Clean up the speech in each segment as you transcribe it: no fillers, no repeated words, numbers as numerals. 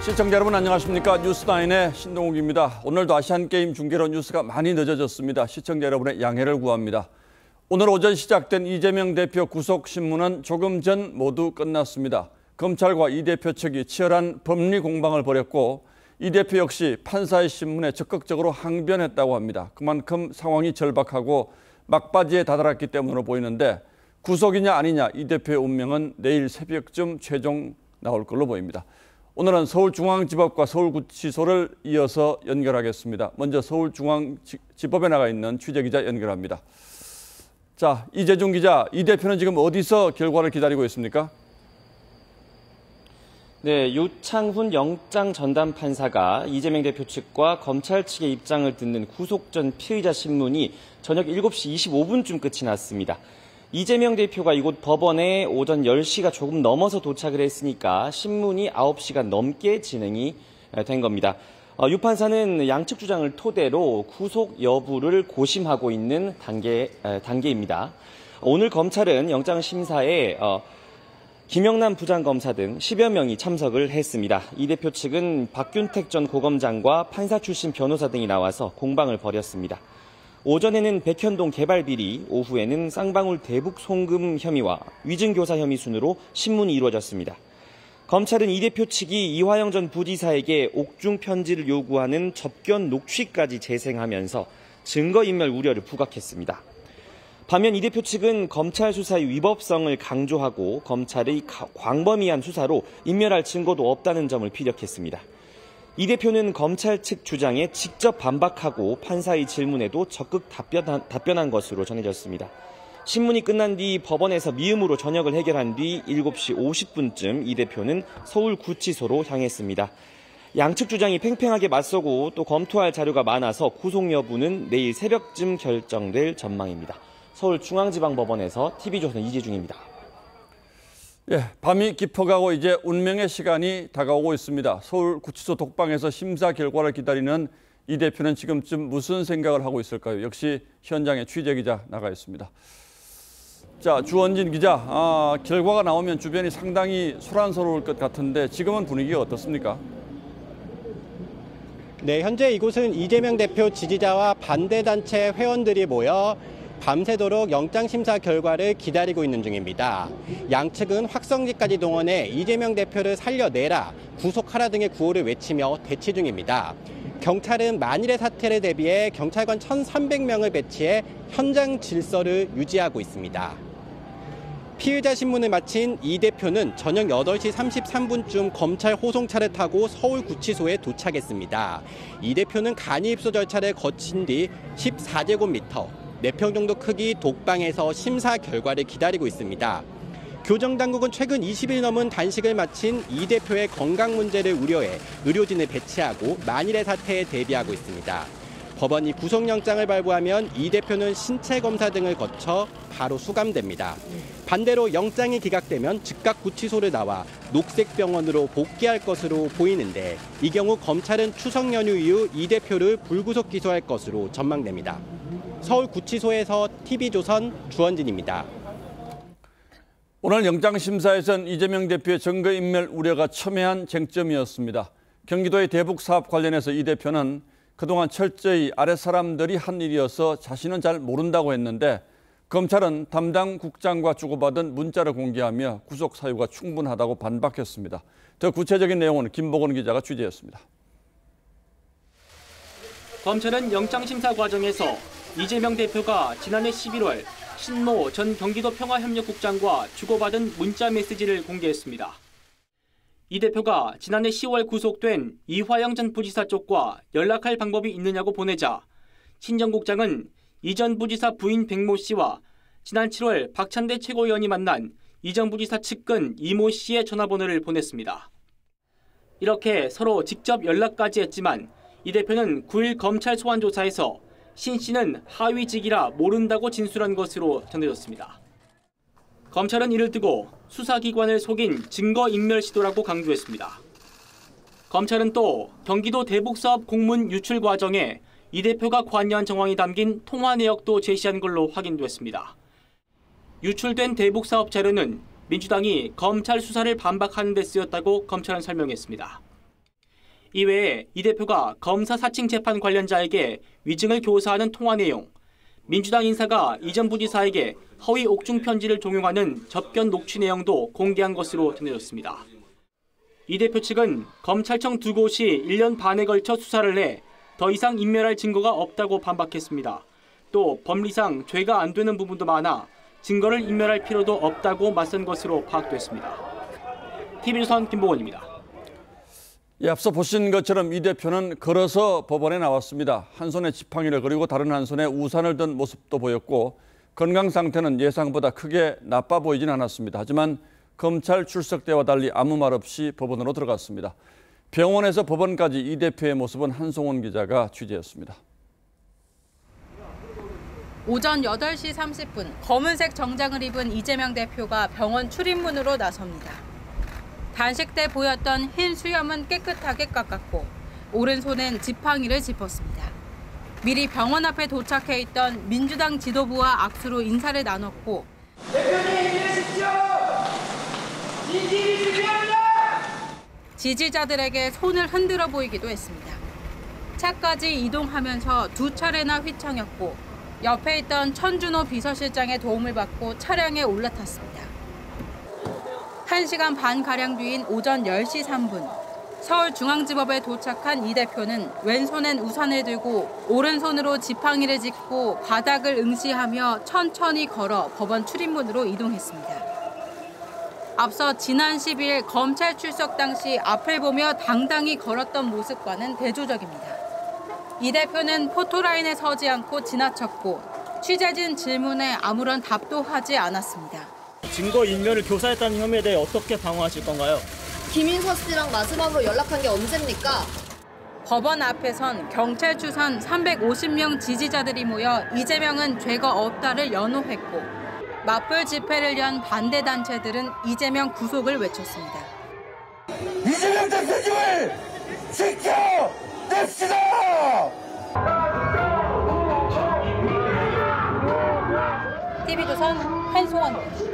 시청자 여러분 안녕하십니까? 뉴스나인의 신동욱입니다. 오늘도 아시안게임 중계로 뉴스가 많이 늦어졌습니다. 시청자 여러분의 양해를 구합니다. 오늘 오전 시작된 이재명 대표 구속 신문은 조금 전 모두 끝났습니다. 검찰과 이 대표 측이 치열한 법리 공방을 벌였고 이 대표 역시 판사의 신문에 적극적으로 항변했다고 합니다. 그만큼 상황이 절박하고 막바지에 다다랐기 때문으로 보이는데 구속이냐 아니냐 이 대표의 운명은 내일 새벽쯤 최종 나올 걸로 보입니다. 오늘은 서울중앙지법과 서울구치소를 이어서 연결하겠습니다. 먼저 서울중앙지법에 나가 있는 취재기자 연결합니다. 자, 이재중 기자, 이 대표는 지금 어디서 결과를 기다리고 있습니까? 네, 유창훈 영장 전담 판사가 이재명 대표 측과 검찰 측의 입장을 듣는 구속 전 피의자 신문이 저녁 7시 25분쯤 끝이 났습니다. 이재명 대표가 이곳 법원에 오전 10시가 조금 넘어서 도착을 했으니까 신문이 9시간 넘게 진행이 된 겁니다. 유 판사는 양측 주장을 토대로 구속 여부를 고심하고 있는 단계입니다. 오늘 검찰은 영장 심사에 김영남 부장검사 등 10여 명이 참석을 했습니다. 이 대표 측은 박균택 전 고검장과 판사 출신 변호사 등이 나와서 공방을 벌였습니다. 오전에는 백현동 개발 비리, 오후에는 쌍방울 대북 송금 혐의와 위증교사 혐의 순으로 신문이 이루어졌습니다. 검찰은 이 대표 측이 이화영 전 부지사에게 옥중 편지를 요구하는 접견 녹취까지 재생하면서 증거인멸 우려를 부각했습니다. 반면 이 대표 측은 검찰 수사의 위법성을 강조하고 검찰의 광범위한 수사로 인멸할 증거도 없다는 점을 피력했습니다. 이 대표는 검찰 측 주장에 직접 반박하고 판사의 질문에도 적극 답변한 것으로 전해졌습니다. 신문이 끝난 뒤 법원에서 미음으로 저녁을 해결한 뒤 7시 50분쯤 이 대표는 서울구치소로 향했습니다. 양측 주장이 팽팽하게 맞서고 또 검토할 자료가 많아서 구속 여부는 내일 새벽쯤 결정될 전망입니다. 서울중앙지방법원에서 TV조선 이재중입니다. 예, 밤이 깊어가고 이제 운명의 시간이 다가오고 있습니다. 서울구치소 독방에서 심사 결과를 기다리는 이 대표는 지금쯤 무슨 생각을 하고 있을까요? 역시 현장에 취재기자 나가 있습니다. 자, 주원진 기자, 결과가 나오면 주변이 상당히 소란스러울 것 같은데 지금은 분위기가 어떻습니까? 네, 현재 이곳은 이재명 대표 지지자와 반대단체 회원들이 모여 밤새도록 영장심사 결과를 기다리고 있는 중입니다. 양측은 확성기까지 동원해 이재명 대표를 살려내라, 구속하라 등의 구호를 외치며 대치 중입니다. 경찰은 만일의 사태를 대비해 경찰관 1,300명을 배치해 현장 질서를 유지하고 있습니다. 피의자 신문을 마친 이 대표는 저녁 8시 33분쯤 검찰 호송차를 타고 서울구치소에 도착했습니다. 이 대표는 간이 입소 절차를 거친 뒤 14제곱미터, 4평 정도 크기 독방에서 심사 결과를 기다리고 있습니다. 교정당국은 최근 20일 넘은 단식을 마친 이 대표의 건강 문제를 우려해 의료진을 배치하고 만일의 사태에 대비하고 있습니다. 법원이 구속영장을 발부하면 이 대표는 신체 검사 등을 거쳐 바로 수감됩니다. 반대로 영장이 기각되면 즉각 구치소를 나와 녹색병원으로 복귀할 것으로 보이는데 이 경우 검찰은 추석 연휴 이후 이 대표를 불구속 기소할 것으로 전망됩니다. 서울구치소에서 TV조선 주원진입니다. 오늘 영장심사에선 이재명 대표의 증거인멸 우려가 첨예한 쟁점이었습니다. 경기도의 대북사업 관련해서 이 대표는 그동안 철저히 아랫사람들이 한 일이어서 자신은 잘 모른다고 했는데 검찰은 담당 국장과 주고받은 문자를 공개하며 구속 사유가 충분하다고 반박했습니다. 더 구체적인 내용은 김보건 기자가 취재했습니다. 검찰은 영장심사 과정에서 이재명 대표가 지난해 11월 신모 전 경기도 평화협력국장과 주고받은 문자 메시지를 공개했습니다. 이 대표가 지난해 10월 구속된 이화영 전 부지사 쪽과 연락할 방법이 있느냐고 보내자 신정국장은 이 전 부지사 부인 백모 씨와 지난 7월 박찬대 최고위원이 만난 이 전 부지사 측근 이모 씨의 전화번호를 보냈습니다. 이렇게 서로 직접 연락까지 했지만 이 대표는 9일 검찰 소환조사에서 신 씨는 하위직이라 모른다고 진술한 것으로 전해졌습니다. 검찰은 이를 두고 수사기관을 속인 증거인멸 시도라고 강조했습니다. 검찰은 또 경기도 대북사업 공문 유출 과정에 이 대표가 관여한 정황이 담긴 통화 내역도 제시한 걸로 확인됐습니다. 유출된 대북사업 자료는 민주당이 검찰 수사를 반박하는 데 쓰였다고 검찰은 설명했습니다. 이외에 이 대표가 검사 사칭 재판 관련자에게 위증을 교사하는 통화 내용, 민주당 인사가 이전 부지사에게 허위 옥중 편지를 종용하는 접견 녹취 내용도 공개한 것으로 전해졌습니다. 이 대표 측은 검찰청 두 곳이 1년 반에 걸쳐 수사를 해 더 이상 인멸할 증거가 없다고 반박했습니다. 또 법리상 죄가 안 되는 부분도 많아 증거를 인멸할 필요도 없다고 맞선 것으로 파악됐습니다. TV조선 김보건입니다. 예, 앞서 보신 것처럼 이 대표는 걸어서 법원에 나왔습니다. 한 손에 지팡이를 그리고 다른 한 손에 우산을 든 모습도 보였고 건강 상태는 예상보다 크게 나빠 보이진 않았습니다. 하지만 검찰 출석 때와 달리 아무 말 없이 법원으로 들어갔습니다. 병원에서 법원까지 이 대표의 모습은 한송원 기자가 취재했습니다. 오전 8시 30분 검은색 정장을 입은 이재명 대표가 병원 출입문으로 나섭니다. 단식 때 보였던 흰 수염은 깨끗하게 깎았고 오른손엔 지팡이를 짚었습니다. 미리 병원 앞에 도착해 있던 민주당 지도부와 악수로 인사를 나눴고 대표님 힘내십시오! 진실이 중요합니다! 지지자들에게 손을 흔들어 보이기도 했습니다. 차까지 이동하면서 두 차례나 휘청였고 옆에 있던 천준호 비서실장의 도움을 받고 차량에 올라탔습니다. 1시간 반가량 뒤인 오전 10시 3분 서울중앙지법에 도착한 이 대표는 왼손엔 우산을 들고 오른손으로 지팡이를 짚고 바닥을 응시하며 천천히 걸어 법원 출입문으로 이동했습니다. 앞서 지난 10일 검찰 출석 당시 앞을 보며 당당히 걸었던 모습과는 대조적입니다. 이 대표는 포토라인에 서지 않고 지나쳤고 취재진 질문에 아무런 답도 하지 않았습니다. 증거 인멸을 교사했다는 혐의에 대해 어떻게 방어하실 건가요? 김인서 씨랑 마지막으로 연락한 게 언제입니까? 법원 앞에선 경찰 추산 350명 지지자들이 모여 이재명은 죄가 없다를 연호했고 맞불 집회를 연 반대 단체들은 이재명 구속을 외쳤습니다. 이재명 대표님을 지켜냅시다! TV조선 한송원입니다.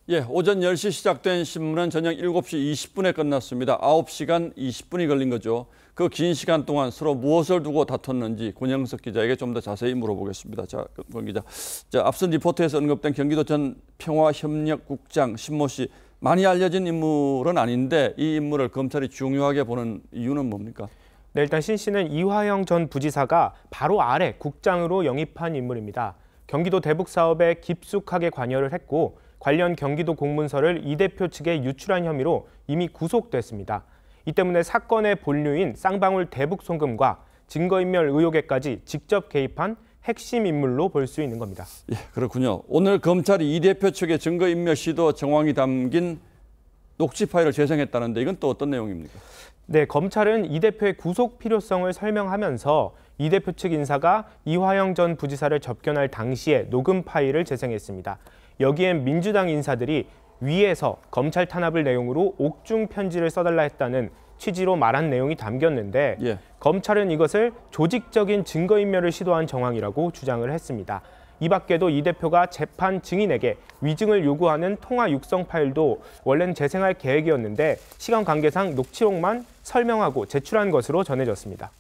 예, 오전 10시 시작된 신문은 저녁 7시 20분에 끝났습니다. 9시간 20분이 걸린 거죠. 그 긴 시간 동안 서로 무엇을 두고 다퉜는지 권영석 기자에게 좀 더 자세히 물어보겠습니다. 자, 권 기자. 자, 앞선 리포트에서 언급된 경기도 전 평화협력국장 신모 씨, 많이 알려진 인물은 아닌데 이 인물을 검찰이 중요하게 보는 이유는 뭡니까? 네, 일단 신 씨는 이화영 전 부지사가 바로 아래 국장으로 영입한 인물입니다. 경기도 대북 사업에 깊숙하게 관여를 했고 관련 경기도 공문서를 이 대표 측에 유출한 혐의로 이미 구속됐습니다. 이 때문에 사건의 본류인 쌍방울 대북 송금과 증거인멸 의혹에까지 직접 개입한 핵심 인물로 볼 수 있는 겁니다. 예, 그렇군요. 오늘 검찰이 이 대표 측의 증거인멸 시도 정황이 담긴 녹취 파일을 재생했다는데 이건 또 어떤 내용입니까? 네, 검찰은 이 대표의 구속 필요성을 설명하면서 이 대표 측 인사가 이화영 전 부지사를 접견할 당시에 녹음 파일을 재생했습니다. 여기엔 민주당 인사들이 위에서 검찰 탄압을 내용으로 옥중 편지를 써달라 했다는 취지로 말한 내용이 담겼는데 예. 검찰은 이것을 조직적인 증거인멸을 시도한 정황이라고 주장을 했습니다. 이 밖에도 이 대표가 재판 증인에게 위증을 요구하는 통화 육성 파일도 원래는 재생할 계획이었는데 시간 관계상 녹취록만 설명하고 제출한 것으로 전해졌습니다.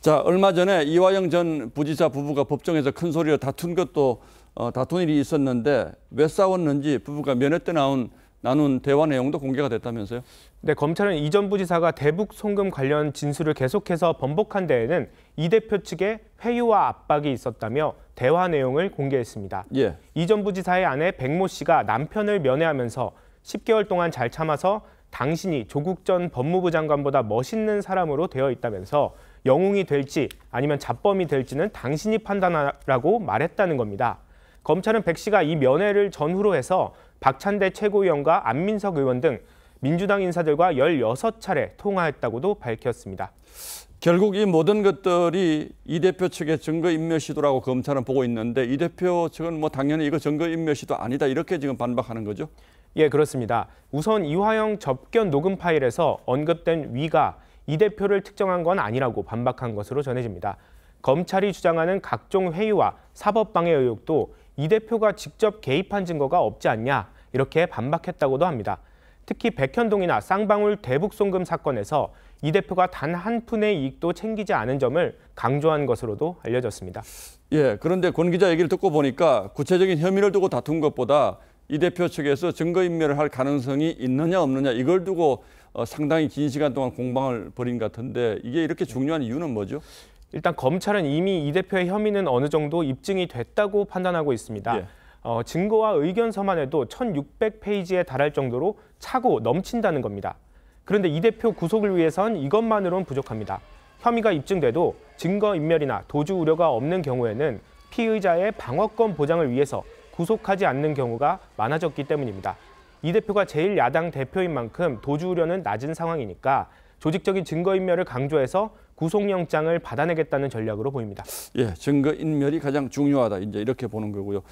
자, 얼마 전에 이화영 전 부지사 부부가 법정에서 큰 소리로 다툰 일이 있었는데 왜 싸웠는지 부부가 면회 때 나눈 대화 내용도 공개가 됐다면서요? 네, 검찰은 이 전 부지사가 대북 송금 관련 진술을 계속해서 번복한 데에는 이 대표 측의 회유와 압박이 있었다며 대화 내용을 공개했습니다. 예. 이 전 부지사의 아내 백모 씨가 남편을 면회하면서 10개월 동안 잘 참아서 당신이 조국 전 법무부 장관보다 멋있는 사람으로 되어 있다면서 영웅이 될지 아니면 잡범이 될지는 당신이 판단하라고 말했다는 겁니다. 검찰은 백 씨가 이 면회를 전후로 해서 박찬대 최고위원과 안민석 의원 등 민주당 인사들과 16차례 통화했다고도 밝혔습니다. 결국 이 모든 것들이 이 대표 측의 증거인멸 시도라고 검찰은 보고 있는데 이 대표 측은 뭐 당연히 이거 증거인멸 시도 아니다 이렇게 지금 반박하는 거죠? 예, 그렇습니다. 우선 이화영 접견 녹음 파일에서 언급된 위가 이 대표를 특정한 건 아니라고 반박한 것으로 전해집니다. 검찰이 주장하는 각종 회유와 사법방해 의혹도 이 대표가 직접 개입한 증거가 없지 않냐 이렇게 반박했다고도 합니다. 특히 백현동이나 쌍방울 대북송금 사건에서 이 대표가 단 한 푼의 이익도 챙기지 않은 점을 강조한 것으로도 알려졌습니다. 예, 그런데 권 기자 얘기를 듣고 보니까 구체적인 혐의를 두고 다툰 것보다 이 대표 측에서 증거인멸을 할 가능성이 있느냐 없느냐 이걸 두고 상당히 긴 시간 동안 공방을 벌인 것 같은데 이게 이렇게 중요한 이유는 뭐죠? 일단 검찰은 이미 이 대표의 혐의는 어느 정도 입증이 됐다고 판단하고 있습니다. 예. 증거와 의견서만 해도 1,600페이지에 달할 정도로 차고 넘친다는 겁니다. 그런데 이 대표 구속을 위해선 이것만으로는 부족합니다. 혐의가 입증돼도 증거인멸이나 도주 우려가 없는 경우에는 피의자의 방어권 보장을 위해서 구속하지 않는 경우가 많아졌기 때문입니다. 이 대표가 제1야당 대표인 만큼 도주 우려는 낮은 상황이니까 조직적인 증거인멸을 강조해서 구속영장을 받아내겠다는 전략으로 보입니다. 예, 증거인멸이 가장 중요하다. 이제 이렇게 보는 거고요.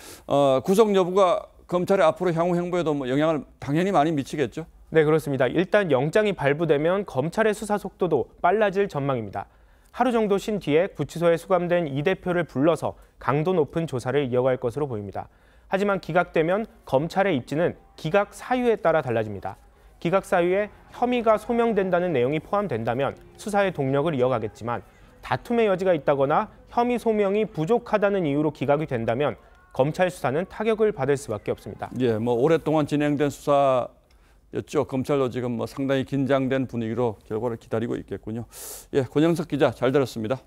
구속 여부가 검찰의 앞으로 향후 행보에도 뭐 영향을 당연히 많이 미치겠죠? 네, 그렇습니다. 일단 영장이 발부되면 검찰의 수사 속도도 빨라질 전망입니다. 하루 정도 쉰 뒤에 구치소에 수감된 이 대표를 불러서 강도 높은 조사를 이어갈 것으로 보입니다. 하지만 기각되면 검찰의 입지는 기각 사유에 따라 달라집니다. 기각 사유에 혐의가 소명된다는 내용이 포함된다면 수사의 동력을 이어가겠지만 다툼의 여지가 있다거나 혐의 소명이 부족하다는 이유로 기각이 된다면 검찰 수사는 타격을 받을 수밖에 없습니다. 예, 뭐 오랫동안 진행된 수사였죠. 검찰도 지금 뭐 상당히 긴장된 분위기로 결과를 기다리고 있겠군요. 예, 권영석 기자 잘 들었습니다.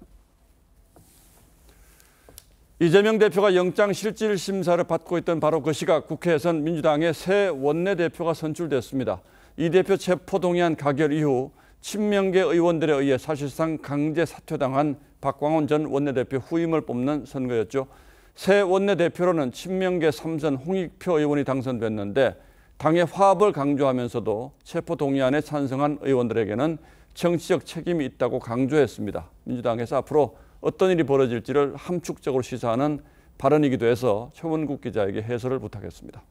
이재명 대표가 영장 실질 심사를 받고 있던 바로 그 시각 국회에선 민주당의 새 원내대표가 선출됐습니다. 이 대표 체포동의안 가결 이후 친명계 의원들에 의해 사실상 강제 사퇴당한 박광원 전 원내대표 후임을 뽑는 선거였죠. 새 원내대표로는 친명계 3선 홍익표 의원이 당선됐는데 당의 화합을 강조하면서도 체포동의안에 찬성한 의원들에게는 정치적 책임이 있다고 강조했습니다. 민주당에서 앞으로 어떤 일이 벌어질지를 함축적으로 시사하는 발언이기도 해서 최원국 기자에게 해설을 부탁했습니다.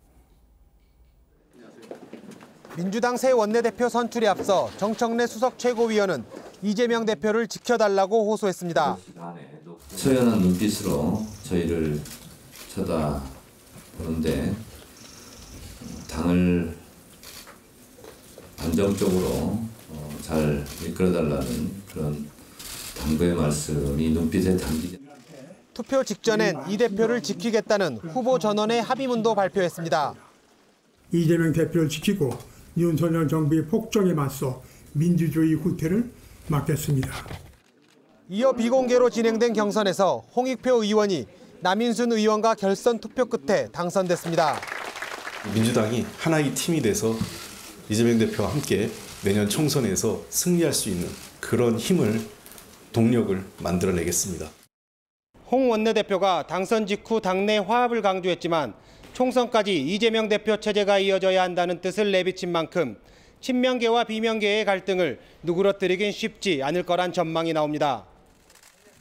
민주당 새 원내대표 선출에 앞서 정청래 수석 최고위원은 이재명 대표를 지켜달라고 호소했습니다. 처연한 눈빛으로 저희를 쳐다보는데 당을 안정적으로 잘 이끌어달라는 그런 당부의 말씀이 눈빛에 담기지. 투표 직전엔 이 대표를 지키겠다는 후보 전원의 합의문도 발표했습니다. 이재명 대표를 지키고 윤석열 정부의 폭정에 맞서 민주주의 후퇴를 막겠습니다. 이어 비공개로 진행된 경선에서 홍익표 의원이 남인순 의원과 결선 투표 끝에 당선됐습니다. 민주당이 하나의 팀이 돼서 이재명 대표와 함께 내년 총선에서 승리할 수 있는 그런 힘을, 동력을 만들어내겠습니다. 홍 원내대표가 당선 직후 당내 화합을 강조했지만 총선까지 이재명 대표 체제가 이어져야 한다는 뜻을 내비친 만큼 친명계와 비명계의 갈등을 누그러뜨리긴 쉽지 않을 거란 전망이 나옵니다.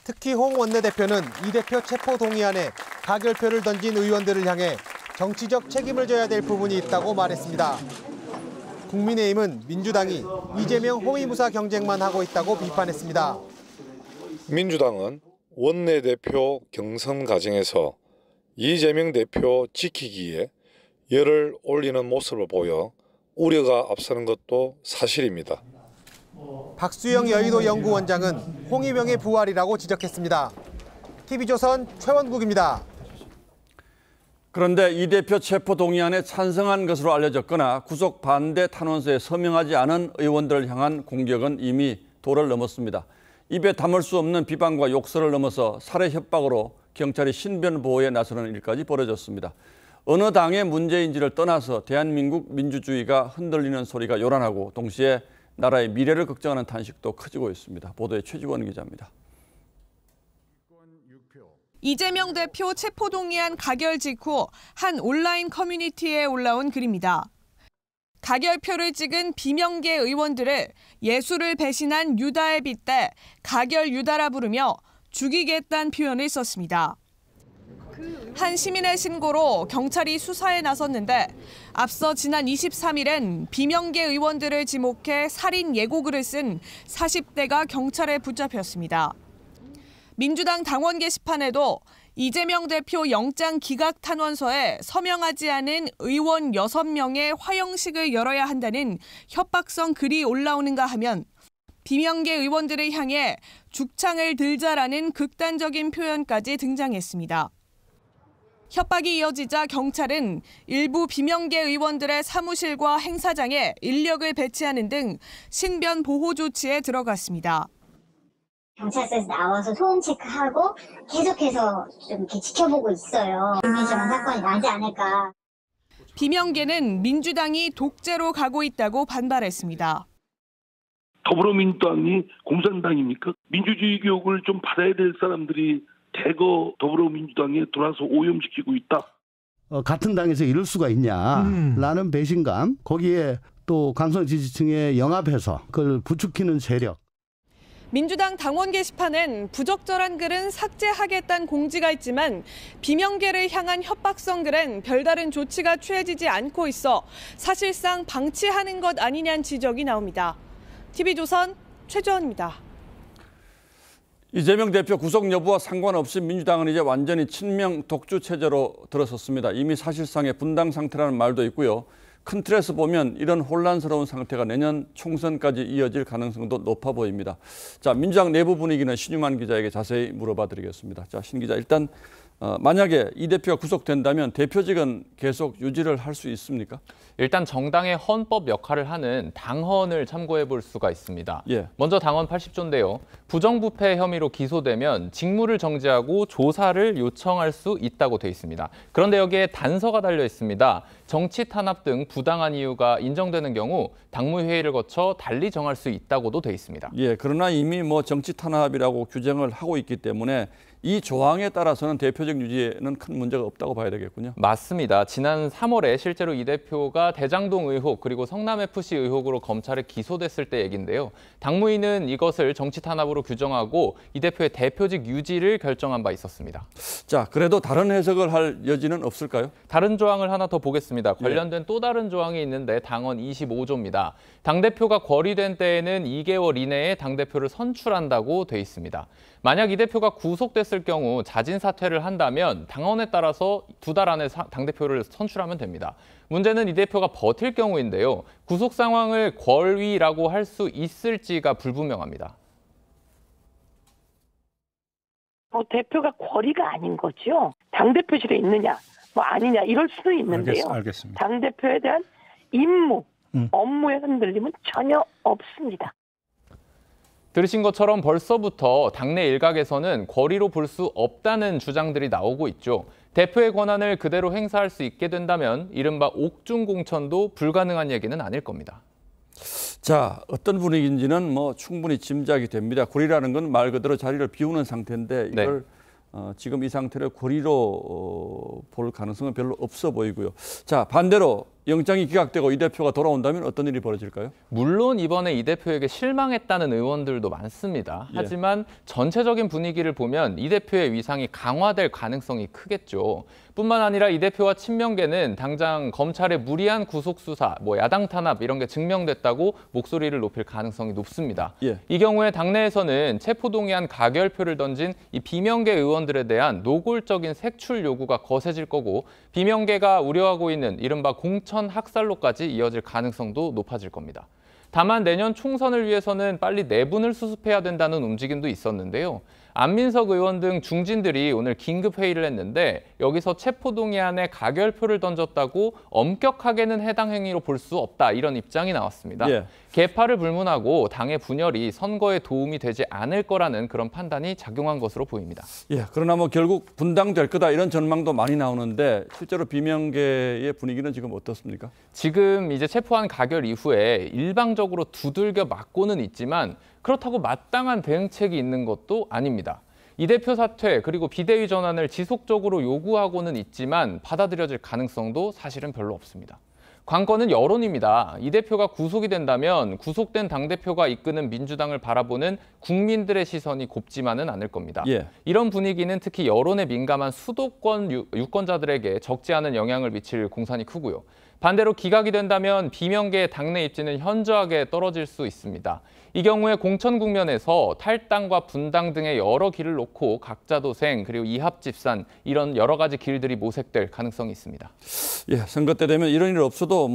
특히 홍 원내대표는 이 대표 체포 동의안에 가결표를 던진 의원들을 향해 정치적 책임을 져야 될 부분이 있다고 말했습니다. 국민의힘은 민주당이 이재명 호위무사 경쟁만 하고 있다고 비판했습니다. 민주당은 원내대표 경선 과정에서 이재명 대표 지키기에 열을 올리는 모습을 보여 우려가 앞서는 것도 사실입니다. 박수영 여의도 연구원장은 홍위병의 부활이라고 지적했습니다. TV조선 최원국입니다. 그런데 이 대표 체포동의안에 찬성한 것으로 알려졌거나 구속 반대 탄원서에 서명하지 않은 의원들을 향한 공격은 이미 도를 넘었습니다. 입에 담을 수 없는 비방과 욕설을 넘어서 살해 협박으로 경찰이 신변 보호에 나서는 일까지 벌어졌습니다. 어느 당의 문제인지를 떠나서 대한민국 민주주의가 흔들리는 소리가 요란하고 동시에 나라의 미래를 걱정하는 탄식도 커지고 있습니다. 보도에 최지원 기자입니다. 이재명 대표 체포동의안 가결 직후 한 온라인 커뮤니티에 올라온 글입니다. 가결표를 찍은 비명계 의원들을 예수를 배신한 유다에 빗대 가결 유다라 부르며 죽이겠다는 표현을 썼습니다. 한 시민의 신고로 경찰이 수사에 나섰는데 앞서 지난 23일엔 비명계 의원들을 지목해 살인 예고글을 쓴 40대가 경찰에 붙잡혔습니다. 민주당 당원 게시판에도 이재명 대표 영장 기각 탄원서에 서명하지 않은 의원 6명의 화형식을 열어야 한다는 협박성 글이 올라오는가 하면 비명계 의원들을 향해 죽창을 들자라는 극단적인 표현까지 등장했습니다. 협박이 이어지자 경찰은 일부 비명계 의원들의 사무실과 행사장에 인력을 배치하는 등 신변 보호 조치에 들어갔습니다. 경찰서에서 나와서 소음 체크하고 계속해서 좀 이렇게 지켜보고 있어요. 이미지만 사건이 나지 않을까. 비명계는 민주당이 독재로 가고 있다고 반발했습니다. 더불어민주당이 공산당입니까? 민주주의 교육을 좀 받아야 될 사람들이 대거 더불어민주당에 들어와서 오염시키고 있다. 같은 당에서 이럴 수가 있냐라는 배신감, 거기에 또 강성 지지층에 영합해서 그걸 부추기는 세력. 민주당 당원 게시판엔 부적절한 글은 삭제하겠다는 공지가 있지만 비명계를 향한 협박성 글엔 별다른 조치가 취해지지 않고 있어 사실상 방치하는 것 아니냐는 지적이 나옵니다. TV조선 최주원입니다. 이재명 대표 구속 여부와 상관없이 민주당은 이제 완전히 친명 독주 체제로 들어섰습니다. 이미 사실상의 분당 상태라는 말도 있고요. 큰 틀에서 보면 이런 혼란스러운 상태가 내년 총선까지 이어질 가능성도 높아 보입니다. 자, 민주당 내부 분위기는 신유만 기자에게 자세히 물어봐 드리겠습니다. 자, 신 기자, 일단 만약에 이 대표가 구속된다면 대표직은 계속 유지를 할 수 있습니까? 일단 정당의 헌법 역할을 하는 당헌을 참고해 볼 수가 있습니다. 예. 먼저 당헌 80조인데요. 부정부패 혐의로 기소되면 직무를 정지하고 조사를 요청할 수 있다고 돼 있습니다. 그런데 여기에 단서가 달려 있습니다. 정치 탄압 등 부당한 이유가 인정되는 경우 당무회의를 거쳐 달리 정할 수 있다고도 돼 있습니다. 예, 그러나 이미 정치 탄압이라고 규정을 하고 있기 때문에 이 조항에 따라서는 대표직 유지에는 큰 문제가 없다고 봐야 되겠군요. 맞습니다. 지난 3월에 실제로 이 대표가 대장동 의혹 그리고 성남FC 의혹으로 검찰에 기소됐을 때 얘긴데요. 당무위는 이것을 정치 탄압으로 규정하고 이 대표의 대표직 유지를 결정한 바 있었습니다. 자, 그래도 다른 해석을 할 여지는 없을까요? 다른 조항을 하나 더 보겠습니다. 관련된 또 다른 조항이 있는데 당헌 25조입니다. 당대표가 거리된 때에는 2개월 이내에 당대표를 선출한다고 돼 있습니다. 만약 이 대표가 구속됐을 경우 자진 사퇴를 한다면 당헌에 따라서 2달 안에 당대표를 선출하면 됩니다. 문제는 이 대표가 버틸 경우인데요. 구속 상황을 권위라고 할 수 있을지가 불분명합니다. 대표가 권위가 아닌 거죠. 당대표실에 있느냐, 아니냐 이럴 수도 있는데요. 알겠습니다. 당대표에 대한 임무, 업무의 흔들림은 전혀 없습니다. 들으신 것처럼 벌써부터 당내 일각에서는 권위로 볼 수 없다는 주장들이 나오고 있죠. 대표의 권한을 그대로 행사할 수 있게 된다면 이른바 옥중공천도 불가능한 얘기는 아닐 겁니다. 자, 어떤 분위기인지는 충분히 짐작이 됩니다. 권위라는 건 말 그대로 자리를 비우는 상태인데 이걸 지금 이 상태를 권위로 볼 가능성은 별로 없어 보이고요. 자, 반대로 영장이 기각되고 이 대표가 돌아온다면 어떤 일이 벌어질까요? 물론 이번에 이 대표에게 실망했다는 의원들도 많습니다. 하지만 전체적인 분위기를 보면 이 대표의 위상이 강화될 가능성이 크겠죠. 뿐만 아니라 이 대표와 친명계는 당장 검찰의 무리한 구속수사, 야당 탄압 이런 게 증명됐다고 목소리를 높일 가능성이 높습니다. 이 경우에 당내에서는 체포동의안 가결표를 던진 이 비명계 의원들에 대한 노골적인 색출 요구가 거세질 거고 비명계가 우려하고 있는 이른바 공천 학살로까지 이어질 가능성도 높아질 겁니다. 다만 내년 총선을 위해서는 빨리 내분을 수습해야 된다는 움직임도 있었는데요. 안민석 의원 등 중진들이 오늘 긴급 회의를 했는데 여기서 체포동의안에 가결표를 던졌다고 엄격하게는 해당 행위로 볼 수 없다 이런 입장이 나왔습니다. 개파를 불문하고 당의 분열이 선거에 도움이 되지 않을 거라는 그런 판단이 작용한 것으로 보입니다. 그러나 결국 분당될 거다 이런 전망도 많이 나오는데 실제로 비명계의 분위기는 지금 어떻습니까? 지금 이제 체포안 가결 이후에 일방적으로 두들겨 맞고는 있지만 그렇다고 마땅한 대응책이 있는 것도 아닙니다. 이 대표 사퇴 그리고 비대위 전환을 지속적으로 요구하고는 있지만 받아들여질 가능성도 사실은 별로 없습니다. 관건은 여론입니다. 이 대표가 구속이 된다면 구속된 당대표가 이끄는 민주당을 바라보는 국민들의 시선이 곱지만은 않을 겁니다. 이런 분위기는 특히 여론에 민감한 수도권 유권자들에게 적지 않은 영향을 미칠 공산이 크고요. 반대로 기각이 된다면 비명계의 당내 입지는 현저하게 떨어질 수 있습니다. 이 경우에 공천 국면에서 탈당과 분당 등의 여러 길을 놓고 각자 도생 그리고 이합집산 이런 여러 가지 길들이 모색될 가능성이 있습니다. 예, 선거 때 되면 이런 일 없어도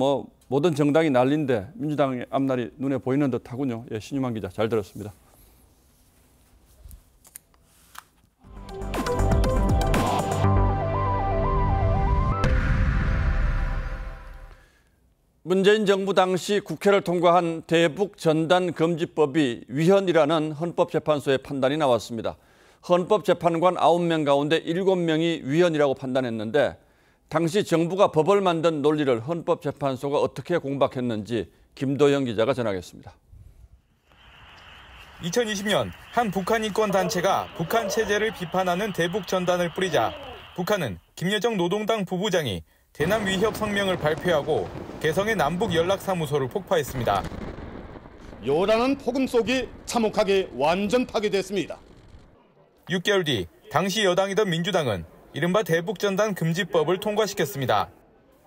모든 정당이 난리인데 민주당의 앞날이 눈에 보이는 듯하군요. 예, 신유만 기자 잘 들었습니다. 문재인 정부 당시 국회를 통과한 대북 전단 금지법이 위헌이라는 헌법재판소의 판단이 나왔습니다. 헌법재판관 9명 가운데 7명이 위헌이라고 판단했는데 당시 정부가 법을 만든 논리를 헌법재판소가 어떻게 공박했는지 김도영 기자가 전하겠습니다. 2020년 한 북한 인권 단체가 북한 체제를 비판하는 대북 전단을 뿌리자 북한은 김여정 노동당 부부장이 대남 위협 성명을 발표하고 개성의 남북 연락사무소를 폭파했습니다. 요란한 폭음 속이 참혹하게 완전 파괴됐습니다. 6개월 뒤 당시 여당이던 민주당은 이른바 대북전단 금지법을 통과시켰습니다.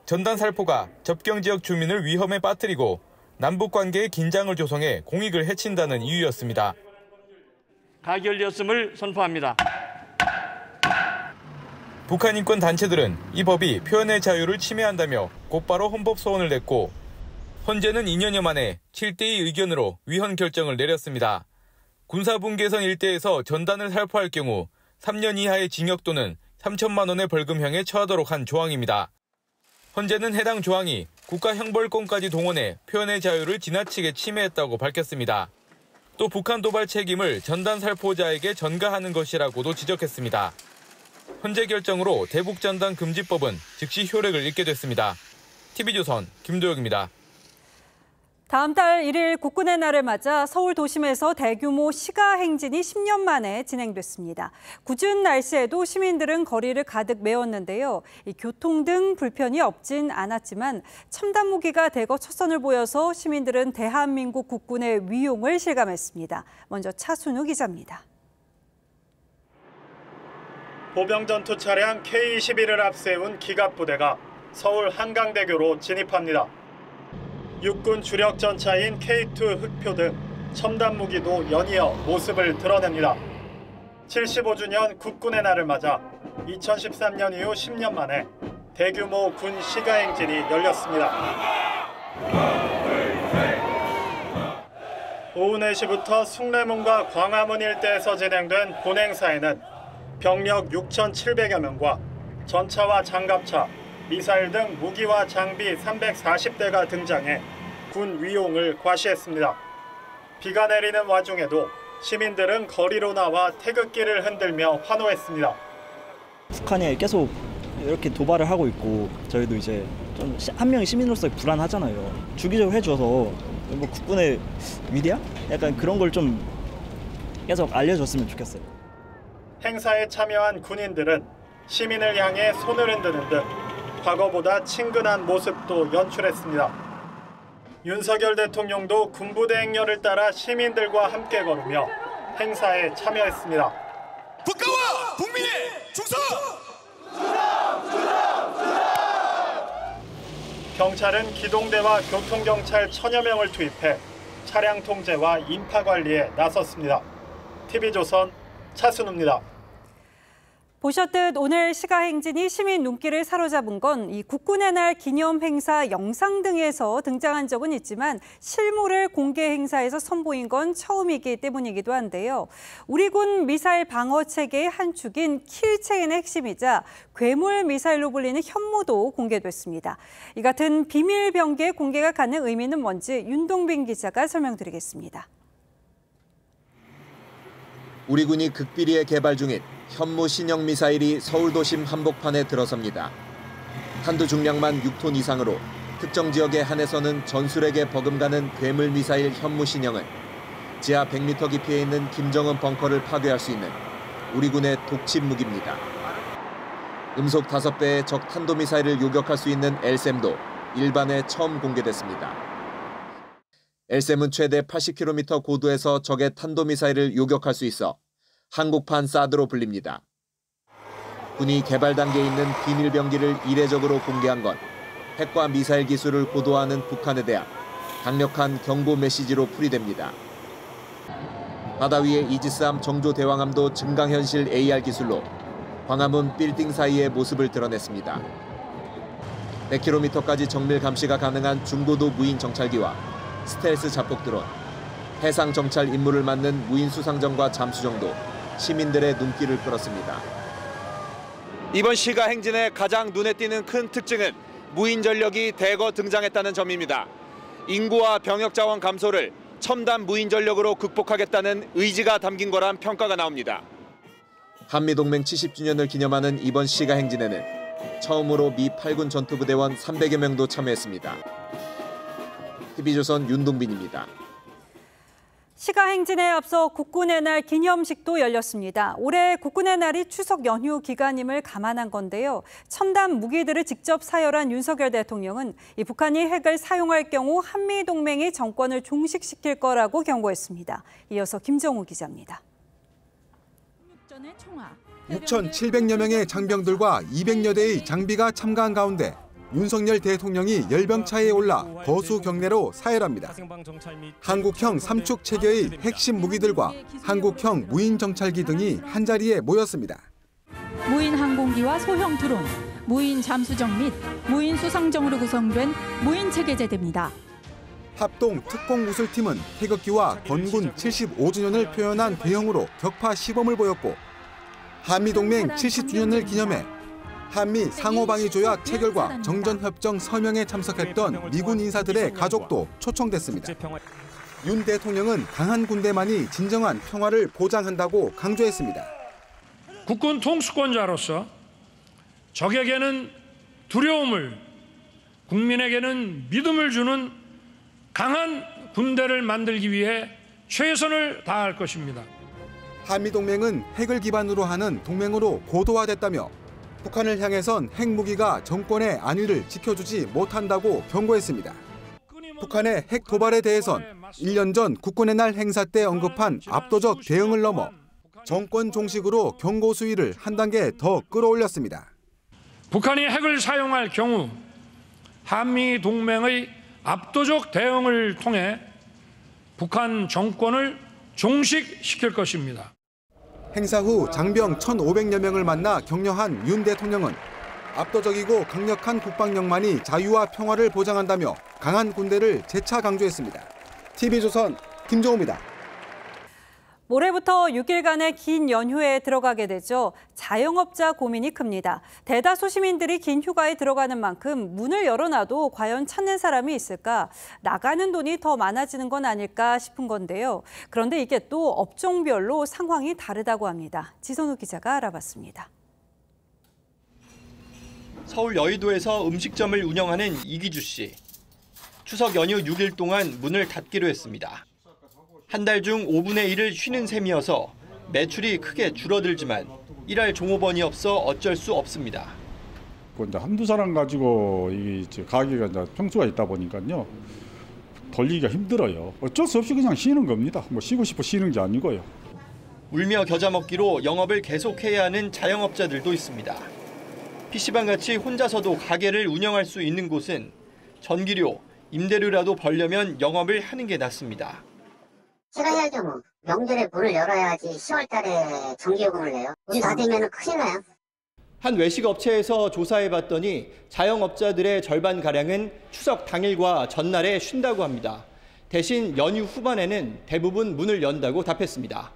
전단 살포가 접경지역 주민을 위험에 빠뜨리고 남북관계에 긴장을 조성해 공익을 해친다는 이유였습니다. 가결되었음을 선포합니다. 북한 인권 단체들은 이 법이 표현의 자유를 침해한다며 곧바로 헌법 소원을 냈고 헌재는 2년여 만에 7대2 의견으로 위헌 결정을 내렸습니다. 군사분계선 일대에서 전단을 살포할 경우 3년 이하의 징역 또는 3천만 원의 벌금형에 처하도록 한 조항입니다. 헌재는 해당 조항이 국가형벌권까지 동원해 표현의 자유를 지나치게 침해했다고 밝혔습니다. 또 북한 도발 책임을 전단 살포자에게 전가하는 것이라고도 지적했습니다. 헌재 결정으로 대북전단 금지법은 즉시 효력을 잃게 됐습니다. TV조선 김도혁입니다. 다음 달 1일 국군의 날을 맞아 서울 도심에서 대규모 시가 행진이 10년 만에 진행됐습니다. 궂은 날씨에도 시민들은 거리를 가득 메웠는데요. 교통 등 불편이 없진 않았지만 첨단 무기가 대거 첫선을 보여서 시민들은 대한민국 국군의 위용을 실감했습니다. 먼저 차순우 기자입니다. 보병전투 차량 K-21을 앞세운 기갑부대가 서울 한강대교로 진입합니다. 육군 주력 전차인 K2 흑표 등 첨단 무기도 연이어 모습을 드러냅니다. 75주년 국군의 날을 맞아 2013년 이후 10년 만에 대규모 군 시가행진이 열렸습니다. 오후 4시부터 숭례문과 광화문 일대에서 진행된 본행사에는 병력 6,700여 명과 전차와 장갑차, 미사일 등 무기와 장비 340대가 등장해 군 위용을 과시했습니다. 비가 내리는 와중에도 시민들은 거리로 나와 태극기를 흔들며 환호했습니다. 북한이 계속 이렇게 도발을 하고 있고 저희도 이제 좀 한 명의 시민으로서 불안하잖아요. 주기적으로 해줘서 뭐 국군의 위대함? 약간 그런 걸 좀 계속 알려줬으면 좋겠어요. 행사에 참여한 군인들은 시민을 향해 손을 흔드는 등 과거보다 친근한 모습도 연출했습니다. 윤석열 대통령도 군부대 행렬을 따라 시민들과 함께 걸으며 행사에 참여했습니다. 국가와 국민의 충성! 경찰은 기동대와 교통경찰 1000여 명을 투입해 차량 통제와 인파 관리에 나섰습니다. TV조선 차순우입니다. 보셨듯 오늘 시가행진이 시민 눈길을 사로잡은 건 이 국군의 날 기념 행사 영상 등에서 등장한 적은 있지만 실물을 공개 행사에서 선보인 건 처음이기 때문이기도 한데요. 우리 군 미사일 방어 체계의 한 축인 킬체인의 핵심이자 괴물 미사일로 불리는 현무도 공개됐습니다. 이 같은 비밀 병기의 공개가 갖는 의미는 뭔지 윤동빈 기자가 설명드리겠습니다. 우리 군이 극비리에 개발 중인 현무 신형 미사일이 서울 도심 한복판에 들어섭니다. 탄두 중량만 6톤 이상으로 특정 지역에 한해서는 전술에게 버금가는 괴물 미사일 현무 신형은 지하 100m 깊이에 있는 김정은 벙커를 파괴할 수 있는 우리 군의 독침 무기입니다. 음속 5배의 적 탄도미사일을 요격할 수 있는 LSAM도 일반에 처음 공개됐습니다. LSAM은 최대 80km 고도에서 적의 탄도미사일을 요격할 수 있어 한국판 사드로 불립니다. 군이 개발 단계에 있는 비밀병기를 이례적으로 공개한 건 핵과 미사일 기술을 고도화하는 북한에 대한 강력한 경고 메시지로 풀이됩니다. 바다 위의 이지스함 정조 대왕함도 증강현실 AR 기술로 광화문 빌딩 사이의 모습을 드러냈습니다. 100km까지 정밀 감시가 가능한 중고도 무인 정찰기와 스텔스 자폭 드론, 해상 정찰 임무를 맡는 무인 수상정과 잠수정도 시민들의 눈길을 끌었습니다. 이번 시가 행진의 가장 눈에 띄는 큰 특징은 무인 전력이 대거 등장했다는 점입니다. 인구와 병역 자원 감소를 첨단 무인 전력으로 극복하겠다는 의지가 담긴 거란 평가가 나옵니다. 한미동맹 70주년을 기념하는 이번 시가 행진에는 처음으로 미 8군 전투부대원 300여 명도 참여했습니다. TV조선 윤동빈입니다. 시가 행진에 앞서 국군의 날 기념식도 열렸습니다. 올해 국군의 날이 추석 연휴 기간임을 감안한 건데요. 첨단 무기들을 직접 사열한 윤석열 대통령은 이 북한이 핵을 사용할 경우 한미동맹이 정권을 종식시킬 거라고 경고했습니다. 이어서 김정우 기자입니다. 6,700여 명의 장병들과 200여 대의 장비가 참가한 가운데 윤석열 대통령이 열병차에 올라 거수 경례로 사열합니다. 한국형 삼축 체계의 핵심 무기들과 한국형 무인 정찰기 등이 한자리에 모였습니다. 무인 항공기와 소형 드론, 무인 잠수정 및 무인 수상정으로 구성된 무인 체계제대입니다. 합동 특공 무술팀은 태극기와 건군 75주년을 표현한 대형으로 격파 시범을 보였고 한미동맹 70주년을 기념해 한미 상호방위 조약 체결과 정전협정 서명에 참석했던 미군 인사들의 가족도 초청됐습니다. 윤 대통령은 강한 군대만이 진정한 평화를 보장한다고 강조했습니다. 국군 통수권자로서 적에게는 두려움을, 국민에게는 믿음을 주는 강한 군대를 만들기 위해 최선을 다할 것입니다. 한미동맹은 핵을 기반으로 하는 동맹으로 고도화됐다며 북한을 향해선 핵무기가 정권의 안위를 지켜주지 못한다고 경고했습니다. 북한의 핵 도발에 대해선 1년 전 국군의 날 행사 때 언급한 압도적 대응을 넘어 정권 종식으로 경고 수위를 한 단계 더 끌어올렸습니다. 북한이 핵을 사용할 경우 한미 동맹의 압도적 대응을 통해 북한 정권을 종식시킬 것입니다. 행사 후 장병 1,500여 명을 만나 격려한 윤 대통령은 압도적이고 강력한 국방력만이 자유와 평화를 보장한다며 강한 군대를 재차 강조했습니다. TV조선 김정우입니다. 모레부터 6일간의 긴 연휴에 들어가게 되죠. 자영업자 고민이 큽니다. 대다수 시민들이 긴 휴가에 들어가는 만큼 문을 열어놔도 과연 찾는 사람이 있을까? 나가는 돈이 더 많아지는 건 아닐까 싶은 건데요. 그런데 이게 또 업종별로 상황이 다르다고 합니다. 지선우 기자가 알아봤습니다. 서울 여의도에서 음식점을 운영하는 이기주 씨. 추석 연휴 6일 동안 문을 닫기로 했습니다. 한 달 중 5분의 1을 쉬는 셈이어서 매출이 크게 줄어들지만 일할 종업원이 없어 어쩔 수 없습니다. 이제 한두 사람 가지고 이 가게가 이제 평수가 있다 보니까요. 돌리기가 힘들어요. 어쩔 수 없이 그냥 쉬는 겁니다. 뭐 쉬고 싶어 쉬는 게 아니고요. 울며 겨자 먹기로 영업을 계속해야 하는 자영업자들도 있습니다. PC방같이 혼자서도 가게를 운영할 수 있는 곳은 전기료, 임대료라도 벌려면 영업을 하는 게 낫습니다. 제가 해야죠 뭐. 명절에 문을 열어야지 10월 달에 전기요금을 내요. 문 닫으면 큰일 나요. 한 외식 업체에서 조사해봤더니 자영업자들의 절반가량은 추석 당일과 전날에 쉰다고 합니다. 대신 연휴 후반에는 대부분 문을 연다고 답했습니다.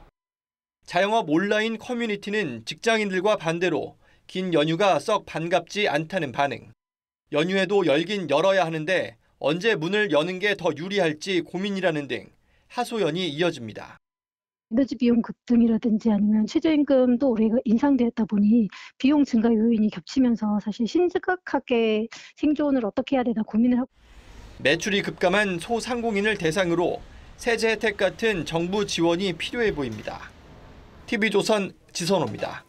자영업 온라인 커뮤니티는 직장인들과 반대로 긴 연휴가 썩 반갑지 않다는 반응. 연휴에도 열긴 열어야 하는데 언제 문을 여는 게 더 유리할지 고민이라는 등 하소연이 이어집니다. 에너지 비용 급등이라든지 아니면 최저임금도 올해가 인상되었다 보니 비용 증가 요인이 겹치면서 사실 심각하게 생존을 어떻게 해야 되나 고민을 하고. 매출이 급감한 소상공인을 대상으로 세제 혜택 같은 정부 지원이 필요해 보입니다. TV조선 지선호입니다.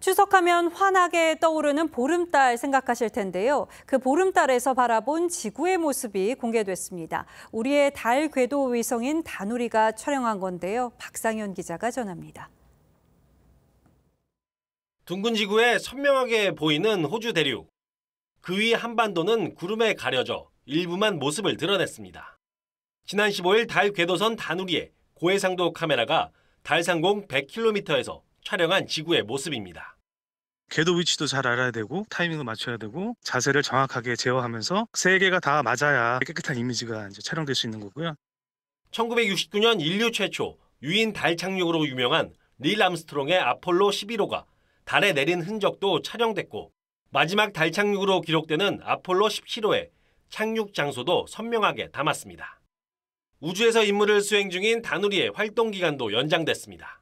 추석하면 환하게 떠오르는 보름달 생각하실 텐데요. 그 보름달에서 바라본 지구의 모습이 공개됐습니다. 우리의 달 궤도 위성인 다누리가 촬영한 건데요. 박상현 기자가 전합니다. 둥근 지구에 선명하게 보이는 호주 대륙. 그 위 한반도는 구름에 가려져 일부만 모습을 드러냈습니다. 지난 15일 달 궤도선 다누리에 고해상도 카메라가 달 상공 100km에서 촬영한 지구의 모습입니다. 궤도 위치도 잘 알아야 되고 타이밍을 맞춰야 되고 자세를 정확하게 제어하면서 세 개가 다 맞아야 깨끗한 이미지가 이제 촬영될 수 있는 거고요. 1969년 인류 최초 유인 달 착륙으로 유명한 닐 암스트롱의 아폴로 11호가 달에 내린 흔적도 촬영됐고 마지막 달 착륙으로 기록되는 아폴로 17호의 착륙 장소도 선명하게 담았습니다. 우주에서 임무를 수행 중인 다누리의 활동 기간도 연장됐습니다.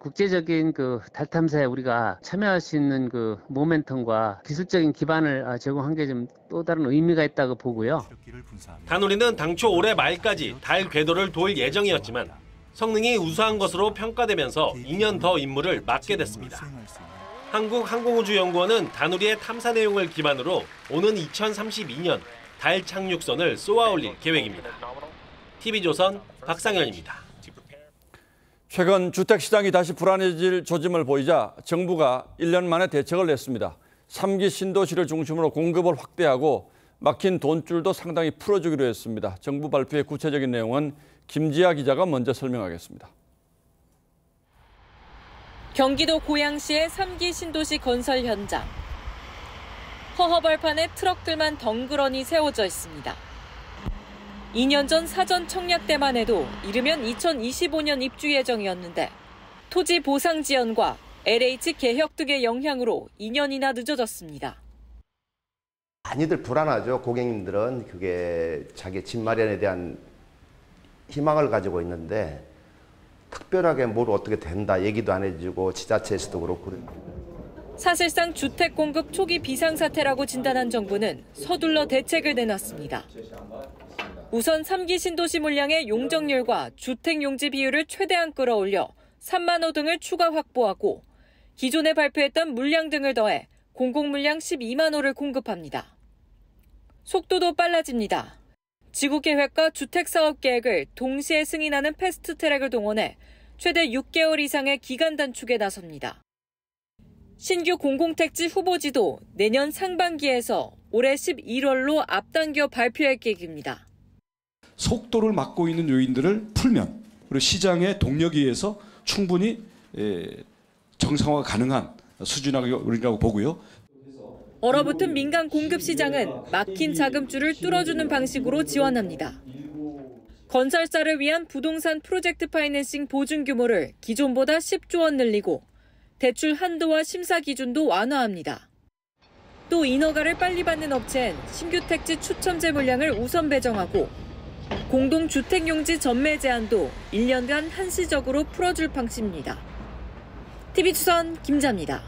국제적인 달 탐사에 우리가 참여할 수 있는 모멘텀과 기술적인 기반을 제공한 게 좀 또 다른 의미가 있다고 보고요. 다누리는 당초 올해 말까지 달 궤도를 돌 예정이었지만 성능이 우수한 것으로 평가되면서 2년 더 임무를 맡게 됐습니다. 한국항공우주연구원은 다누리의 탐사 내용을 기반으로 오는 2032년 달 착륙선을 쏘아올릴 계획입니다. TV조선 박상현입니다. 최근 주택시장이 다시 불안해질 조짐을 보이자 정부가 1년 만에 대책을 냈습니다. 3기 신도시를 중심으로 공급을 확대하고 막힌 돈줄도 상당히 풀어주기로 했습니다. 정부 발표의 구체적인 내용은 김지아 기자가 먼저 설명하겠습니다. 경기도 고양시의 3기 신도시 건설 현장. 허허벌판에 트럭들만 덩그러니 세워져 있습니다. 2년 전 사전 청약 때만 해도 이르면 2025년 입주 예정이었는데 토지 보상 지연과 LH 개혁 등의 영향으로 2년이나 늦어졌습니다. 많이들 불안하죠. 고객님들은 그게 자기 집 마련에 대한 희망을 가지고 있는데 특별하게 뭘 어떻게 된다 얘기도 안 해주고 지자체에서도 그렇고. 사실상 주택 공급 초기 비상사태라고 진단한 정부는 서둘러 대책을 내놨습니다. 우선 3기 신도시 물량의 용적률과 주택 용지 비율을 최대한 끌어올려 3만 호 등을 추가 확보하고 기존에 발표했던 물량 등을 더해 공공 물량 12만 호를 공급합니다. 속도도 빨라집니다. 지구계획과 주택사업계획을 동시에 승인하는 패스트트랙을 동원해 최대 6개월 이상의 기간 단축에 나섭니다. 신규 공공택지 후보지도 내년 상반기에서 올해 11월로 앞당겨 발표할 계획입니다. 속도를 막고 있는 요인들을 풀면 그리고 시장의 동력에 의해서 충분히 정상화가 가능한 수준이라고 보고요. 얼어붙은 민간 공급 시장은 막힌 자금줄을 뚫어주는 방식으로 지원합니다. 건설사를 위한 부동산 프로젝트 파이낸싱 보증 규모를 기존보다 10조 원 늘리고 대출 한도와 심사 기준도 완화합니다. 또 인허가를 빨리 받는 업체엔 신규 택지 추첨제 물량을 우선 배정하고 공동주택용지 전매 제한도 1년간 한시적으로 풀어줄 방침입니다. TV조선 김자입니다.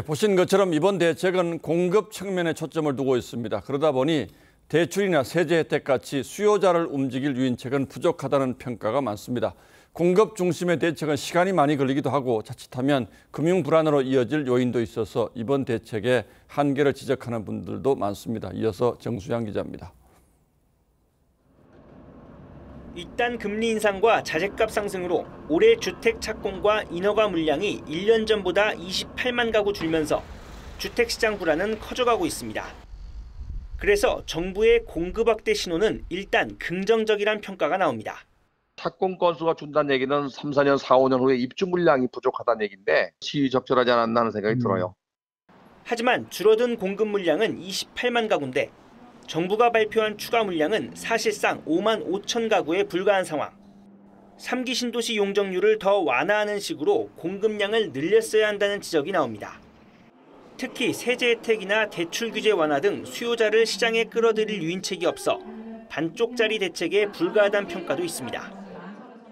보신 것처럼 이번 대책은 공급 측면에 초점을 두고 있습니다. 그러다 보니 대출이나 세제 혜택 같이 수요자를 움직일 유인책은 부족하다는 평가가 많습니다. 공급 중심의 대책은 시간이 많이 걸리기도 하고 자칫하면 금융 불안으로 이어질 요인도 있어서 이번 대책의 한계를 지적하는 분들도 많습니다. 이어서 정수양 기자입니다. 이딴 금리 인상과 자재값 상승으로 올해 주택 착공과 인허가 물량이 1년 전보다 28만 가구 줄면서 주택시장 불안은 커져가고 있습니다. 그래서 정부의 공급 확대 신호는 일단 긍정적이란 평가가 나옵니다. 착공 건수가 준다는 얘기는 3, 4년, 4, 5년 후에 입주 물량이 부족하다는 얘기인데 시의적절하지 않았나 하는 생각이 들어요. 하지만 줄어든 공급 물량은 28만 가구인데 정부가 발표한 추가 물량은 사실상 5만 5천 가구에 불과한 상황. 3기 신도시 용적률을 더 완화하는 식으로 공급량을 늘렸어야 한다는 지적이 나옵니다. 특히 세제 혜택이나 대출 규제 완화 등 수요자를 시장에 끌어들일 유인책이 없어 반쪽짜리 대책에 불과하다는 평가도 있습니다.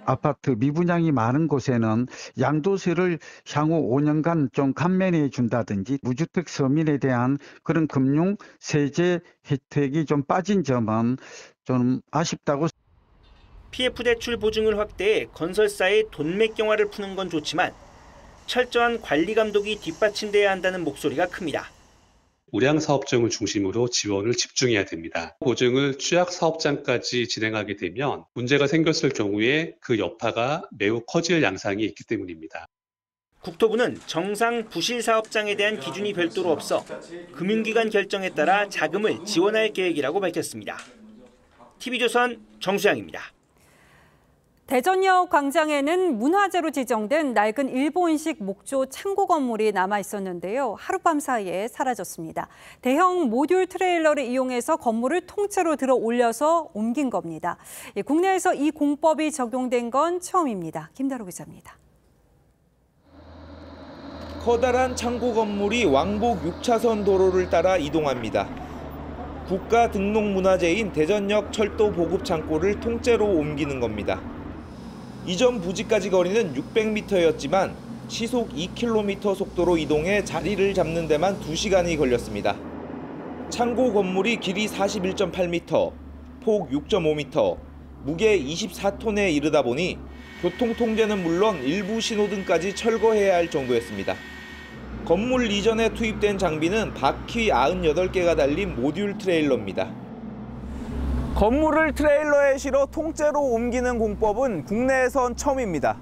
아파트 미분양이 많은 곳에는 양도세를 향후 5년간 좀 감면해 준다든지 무주택 서민에 대한 그런 금융 세제 혜택이 좀 빠진 점은 좀 아쉽다고. PF 대출 보증을 확대해 건설사의 돈맥 경화를 푸는 건 좋지만 철저한 관리 감독이 뒷받침돼야 한다는 목소리가 큽니다. 우량 사업종을 중심으로 지원을 집중해야 됩니다. 보증을 취약 사업장까지 진행하게 되면 문제가 생겼을 경우에 그 여파가 매우 커질 양상이 있기 때문입니다. 국토부는 정상 부실 사업장에 대한 기준이 별도로 없어 금융기관 결정에 따라 자금을 지원할 계획이라고 밝혔습니다. TV조선 정수양입니다. 대전역 광장에는 문화재로 지정된 낡은 일본식 목조 창고 건물이 남아 있었는데요. 하룻밤 사이에 사라졌습니다. 대형 모듈 트레일러를 이용해서 건물을 통째로 들어 올려서 옮긴 겁니다. 국내에서 이 공법이 적용된 건 처음입니다. 김다로 기자입니다. 커다란 창고 건물이 왕복 6차선 도로를 따라 이동합니다. 국가 등록 문화재인 대전역 철도 보급 창고를 통째로 옮기는 겁니다. 이전 부지까지 거리는 600m였지만 시속 2km 속도로 이동해 자리를 잡는 데만 2시간이 걸렸습니다. 창고 건물이 길이 41.8m, 폭 6.5m, 무게 24톤에 이르다 보니 교통 통제는 물론 일부 신호등까지 철거해야 할 정도였습니다. 건물 이전에 투입된 장비는 바퀴 98개가 달린 모듈 트레일러입니다. 건물을 트레일러에 실어 통째로 옮기는 공법은 국내에선 처음입니다.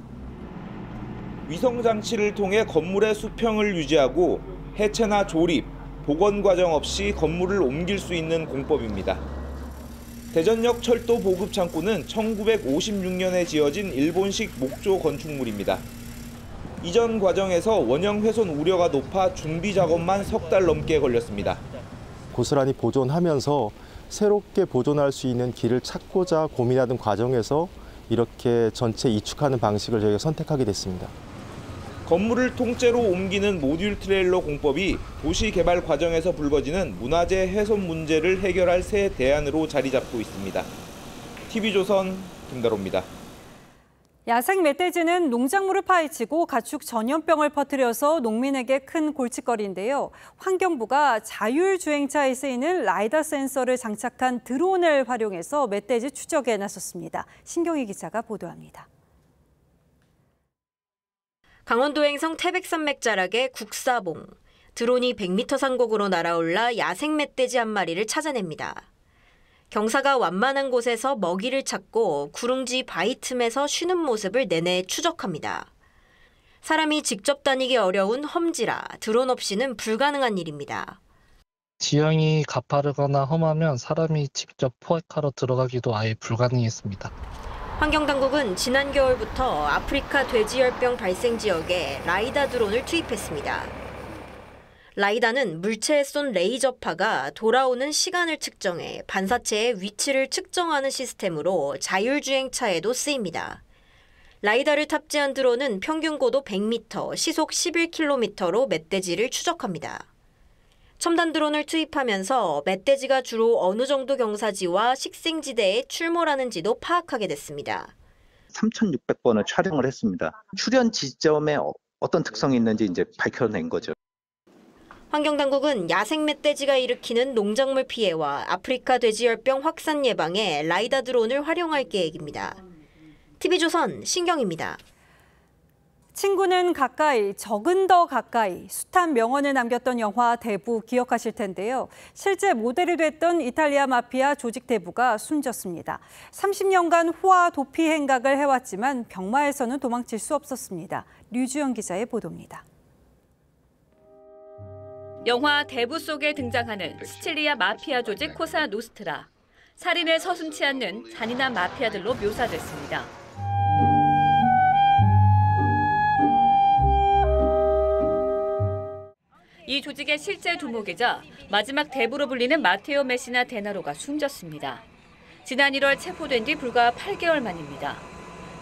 위성 장치를 통해 건물의 수평을 유지하고 해체나 조립, 복원 과정 없이 건물을 옮길 수 있는 공법입니다. 대전역 철도 보급 창고는 1956년에 지어진 일본식 목조 건축물입니다. 이전 과정에서 원형 훼손 우려가 높아 준비 작업만 석 달 넘게 걸렸습니다. 고스란히 보존하면서 새롭게 보존할 수 있는 길을 찾고자 고민하던 과정에서 이렇게 전체 이축하는 방식을 저희가 선택하게 됐습니다. 건물을 통째로 옮기는 모듈 트레일러 공법이 도시 개발 과정에서 불거지는 문화재 훼손 문제를 해결할 새 대안으로 자리 잡고 있습니다. TV조선 김다로입니다. 야생 멧돼지는 농작물을 파헤치고 가축 전염병을 퍼뜨려서 농민에게 큰 골칫거리인데요. 환경부가 자율주행차에 쓰이는 라이더 센서를 장착한 드론을 활용해서 멧돼지 추적에 나섰습니다. 신경희 기자가 보도합니다. 강원도 행성 태백산맥 자락의 국사봉. 드론이 100m 상공으로 날아올라 야생 멧돼지 한 마리를 찾아냅니다. 경사가 완만한 곳에서 먹이를 찾고 구릉지 바위 틈에서 쉬는 모습을 내내 추적합니다. 사람이 직접 다니기 어려운 험지라 드론 없이는 불가능한 일입니다. 지형이 가파르거나 험하면 사람이 직접 포획하러 들어가기도 아예 불가능했습니다. 환경당국은 지난 겨울부터 아프리카 돼지열병 발생 지역에 라이다 드론을 투입했습니다. 라이다는 물체에 쏜 레이저파가 돌아오는 시간을 측정해 반사체의 위치를 측정하는 시스템으로 자율주행차에도 쓰입니다. 라이다를 탑재한 드론은 평균 고도 100m, 시속 11km로 멧돼지를 추적합니다. 첨단 드론을 투입하면서 멧돼지가 주로 어느 정도 경사지와 식생지대에 출몰하는지도 파악하게 됐습니다. 3,600번을 촬영을 했습니다. 출현 지점에 어떤 특성이 있는지 이제 밝혀낸 거죠. 환경당국은 야생 멧돼지가 일으키는 농작물 피해와 아프리카 돼지열병 확산 예방에 라이다 드론을 활용할 계획입니다. TV조선 신경입니다. 친구는 가까이, 적은 더 가까이 숱한 명언을 남겼던 영화 대부 기억하실 텐데요. 실제 모델이 됐던 이탈리아 마피아 조직 대부가 숨졌습니다. 30년간 호화 도피 행각을 해왔지만 병마에서는 도망칠 수 없었습니다. 류주영 기자의 보도입니다. 영화 대부 속에 등장하는 시칠리아 마피아 조직 코사 노스트라. 살인을 서슴지 않는 잔인한 마피아들로 묘사됐습니다. 이 조직의 실제 두목이자 마지막 대부로 불리는 마테오 메시나 데나로가 숨졌습니다. 지난 1월 체포된 뒤 불과 8개월 만입니다.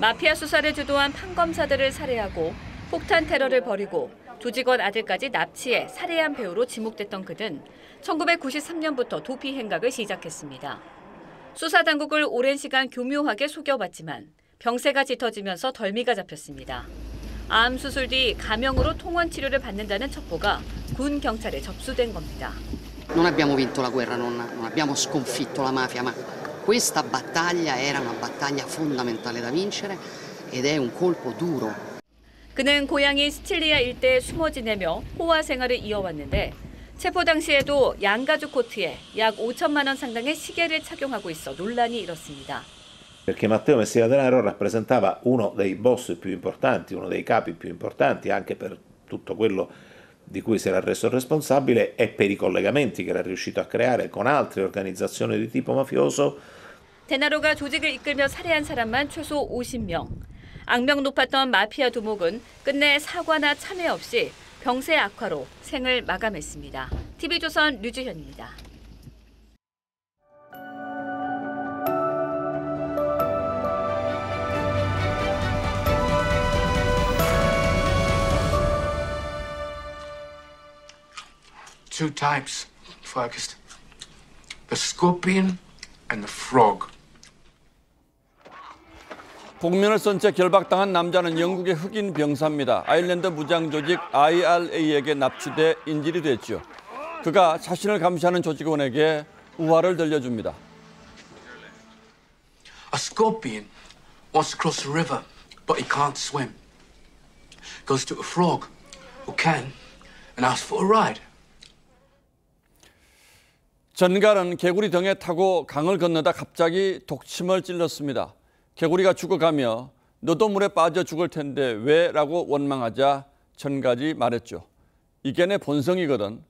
마피아 수사를 주도한 판검사들을 살해하고 폭탄 테러를 벌이고 조직원 아들까지 납치해 살해한 배우로 지목됐던 그는 1993년부터 도피 행각을 시작했습니다. 수사당국을 오랜 시간 교묘하게 속여봤지만 병세가 짙어지면서 덜미가 잡혔습니다. 암 수술 뒤 가명으로 통원 치료를 받는다는 첩보가 군 경찰에 접수된 겁니다. Non abbiamo vinto la guerra, non abbiamo sconfitto la mafia, ma questa battaglia era una battaglia fondamentale da vincere ed è un colpo duro. 그는 고향인 시칠리아 일대에 숨어 지내며 호화 생활을 이어왔는데 체포 당시에도 양가죽 코트에 약 5천만 원 상당의 시계를 착용하고 있어 논란이 일었습니다. Perché Matteo Messina Denaro rappresentava uno dei boss più importanti, uno dei capi più importanti, anche per tutto quello di cui si era reso responsabile e per i collegamenti che era riuscito a creare con altre organizzazioni di tipo mafioso. 데나로가 조직을 이끌며 살해한 사람만 최소 50명. 악명 높았던 마피아 두목은 끝내 사과나 참회 없이 병세 악화로 생을 마감했습니다. TV조선 류주현입니다. Two types focused. The scorpion and the frog. 복면을 쓴 채 결박당한 남자는 영국의 흑인 병사입니다. 아일랜드 무장 조직 IRA에게 납치돼 인질이 됐죠. 그가 자신을 감시하는 조직원에게 우화를 들려줍니다. A scorpion wants to cross the river, but he can't swim. Goes to a frog who can and asks for a ride. 전갈은 개구리 등에 타고 강을 건너다 갑자기 독침을 찔렀습니다. 개구리가 죽어가며 너도 물에 빠져 죽을 텐데 왜? 라고 원망하자 전갈이 말했죠. 이게 내 본성이거든.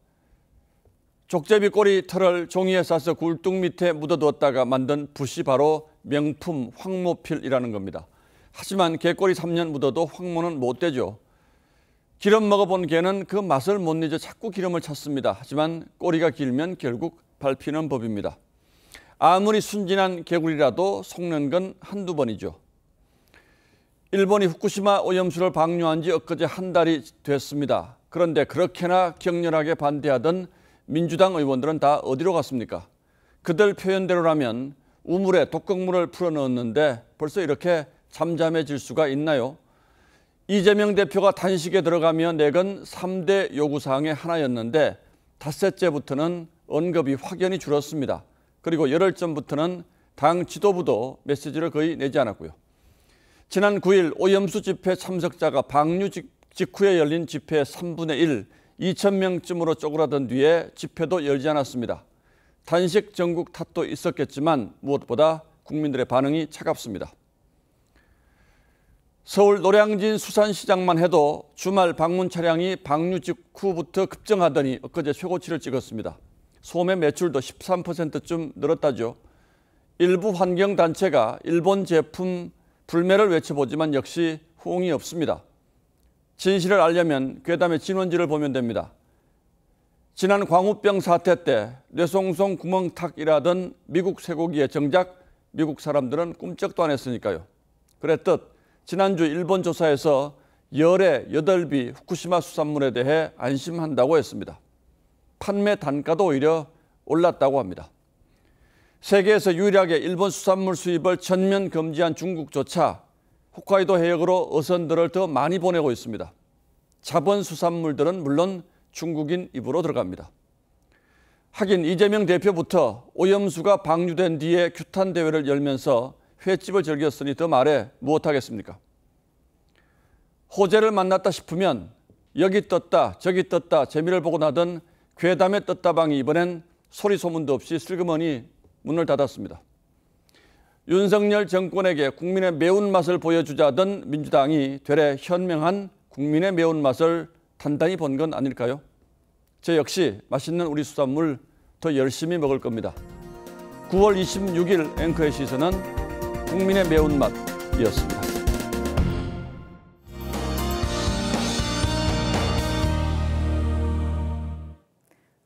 족제비 꼬리 털을 종이에 싸서 굴뚝 밑에 묻어두었다가 만든 붓이 바로 명품 황모필이라는 겁니다. 하지만 개꼬리 3년 묻어도 황모는 못 되죠. 기름 먹어본 개는 그 맛을 못 잊어 자꾸 기름을 찾습니다. 하지만 꼬리가 길면 결국 밟히는 법입니다. 아무리 순진한 개구리라도 속는 건 한두 번이죠. 일본이 후쿠시마 오염수를 방류한 지 엊그제 한 달이 됐습니다. 그런데 그렇게나 격렬하게 반대하던 민주당 의원들은 다 어디로 갔습니까? 그들 표현대로라면 우물에 독극물을 풀어넣었는데 벌써 이렇게 잠잠해질 수가 있나요? 이재명 대표가 단식에 들어가며 내건 3대 요구사항의 하나였는데 닷새째부터는 언급이 확연히 줄었습니다. 그리고 열흘 전부터는 당 지도부도 메시지를 거의 내지 않았고요. 지난 9일 오염수 집회 참석자가 방류 직후에 열린 집회 3분의 1, 2,000명쯤으로 쪼그라든 뒤에 집회도 열지 않았습니다. 단식 전국 탓도 있었겠지만 무엇보다 국민들의 반응이 차갑습니다. 서울 노량진 수산시장만 해도 주말 방문 차량이 방류 직후부터 급증하더니 엊그제 최고치를 찍었습니다. 소매 매출도 13%쯤 늘었다죠. 일부 환경단체가 일본 제품 불매를 외쳐보지만 역시 호응이 없습니다. 진실을 알려면 괴담의 진원지를 보면 됩니다. 지난 광우병 사태 때 뇌송송 구멍탁이라던 미국 쇠고기에 정작 미국 사람들은 꿈쩍도 안 했으니까요. 그랬듯 지난주 일본 조사에서 열의 8비 후쿠시마 수산물에 대해 안심한다고 했습니다. 판매 단가도 오히려 올랐다고 합니다. 세계에서 유일하게 일본 수산물 수입을 전면 금지한 중국조차 홋카이도 해역으로 어선들을 더 많이 보내고 있습니다. 잡은 수산물들은 물론 중국인 입으로 들어갑니다. 하긴 이재명 대표부터 오염수가 방류된 뒤에 규탄 대회를 열면서 횟집을 즐겼으니 더 말해 무엇하겠습니까? 호재를 만났다 싶으면 여기 떴다 저기 떴다 재미를 보고 나던 괴담의 떴다방이 이번엔 소리 소문도 없이 슬그머니 문을 닫았습니다. 윤석열 정권에게 국민의 매운맛을 보여주자던 민주당이 되레 현명한 국민의 매운맛을 단단히 본 건 아닐까요? 저 역시 맛있는 우리 수산물 더 열심히 먹을 겁니다. 9월 26일 앵커의 시선은 국민의 매운맛이었습니다.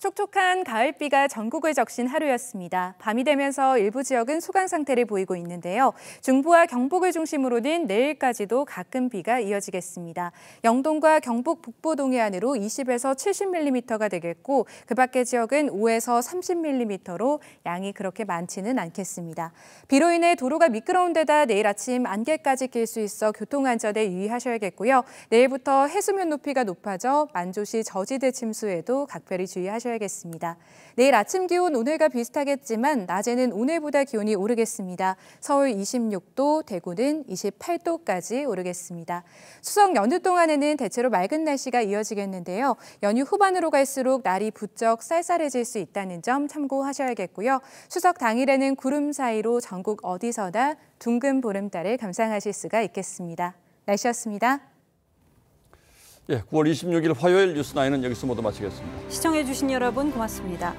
촉촉한 가을비가 전국을 적신 하루였습니다. 밤이 되면서 일부 지역은 소강 상태를 보이고 있는데요. 중부와 경북을 중심으로는 내일까지도 가끔 비가 이어지겠습니다. 영동과 경북 북부 동해안으로 20에서 70mm가 되겠고 그 밖의 지역은 5에서 30mm로 양이 그렇게 많지는 않겠습니다. 비로 인해 도로가 미끄러운 데다 내일 아침 안개까지 낄 수 있어 교통안전에 유의하셔야겠고요. 내일부터 해수면 높이가 높아져 만조시 저지대 침수에도 각별히 주의하셔야 참고하셔야겠습니다. 내일 아침 기온 오늘과 비슷하겠지만 낮에는 오늘보다 기온이 오르겠습니다. 서울 26도, 대구는 28도까지 오르겠습니다. 추석 연휴 동안에는 대체로 맑은 날씨가 이어지겠는데요. 연휴 후반으로 갈수록 날이 부쩍 쌀쌀해질 수 있다는 점 참고하셔야겠고요. 추석 당일에는 구름 사이로 전국 어디서나 둥근 보름달을 감상하실 수가 있겠습니다. 날씨였습니다. 예, 9월 26일 화요일 뉴스9은 여기서 모두 마치겠습니다. 시청해주신 여러분 고맙습니다.